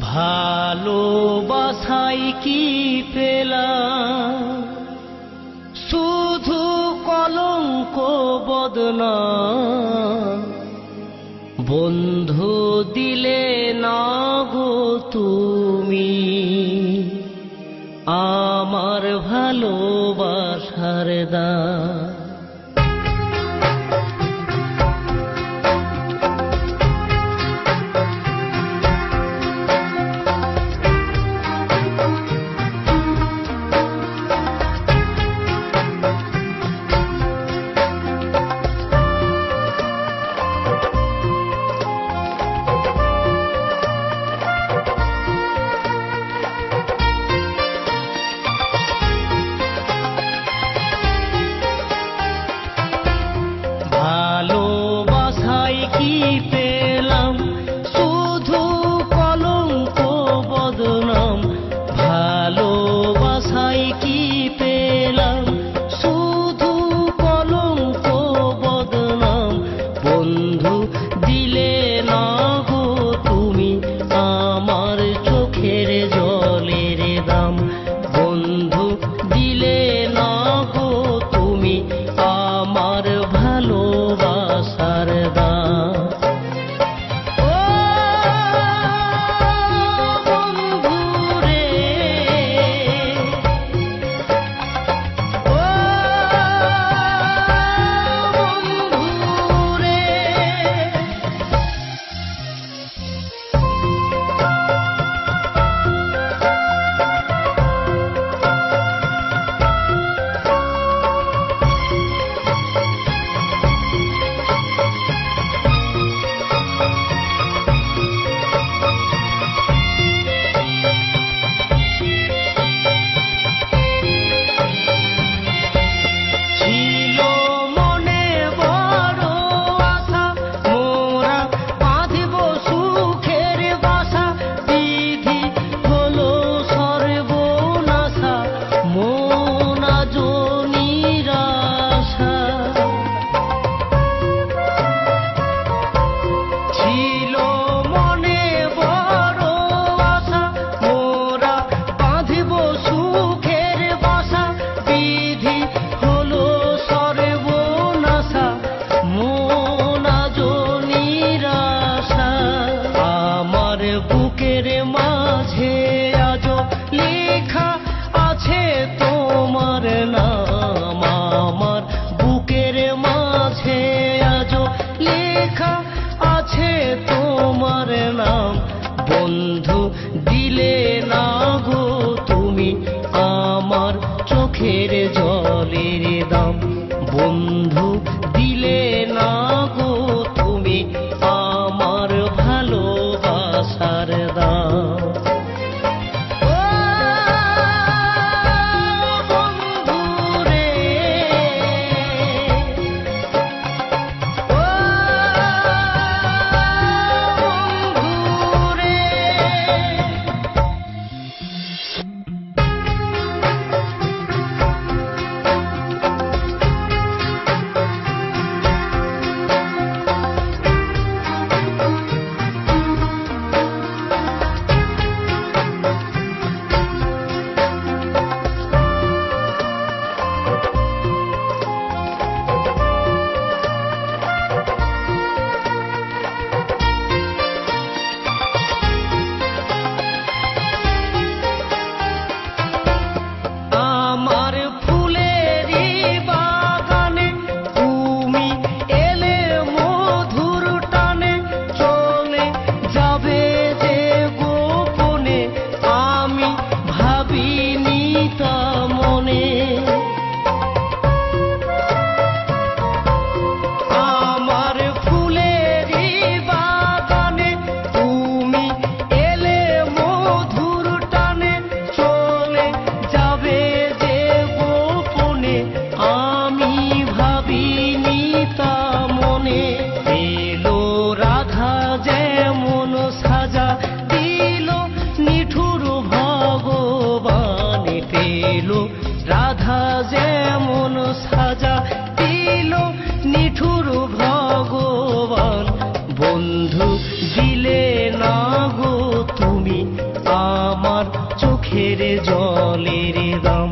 ভালোবাসায় কি পেলাম, শুধু কলঙ্ক বদনাম। বন্ধু দিলে না গো তুমি আমার ভালোবাসার দাম। ভালোবাসায় কি পেলাম, শুধু কলঙ্ক বদনাম। ভালোবাসায় কি পেলাম, শুধু কলঙ্ক বদনাম। বন্ধু দিলে না গো তুমি আমার চোখের জলের দাম। বন্ধু দিলে না গো তুমি আমার ভালোবাসার দাম। ও বন্ধু রে, ও বন্ধু রে। ছিল মনে বড় আশা, মোরা বাঁধিব সুখের বাসা। বিধি হলো সর্বনাশা, মন আজ নিরাশা। ছিল মনে বড় আশা, মোরা বাঁধিব সুখের বাসা। বিধি হলো সর্বনাশা, মন আজ নিরাশা। আমার বুকের মাঝে আজ লেখা আছে তোমার নাম। আমার বুকের মাঝে আজ লেখা আছে তোমার নাম। বন্ধু দিলে না গো তুমি আমার চোখের জলের দাম। বন্ধু দিলে না গো তুমি আমার ভালোবাসার দাম। ও বন্ধু রে, ও বন্ধু রে। জলের দাম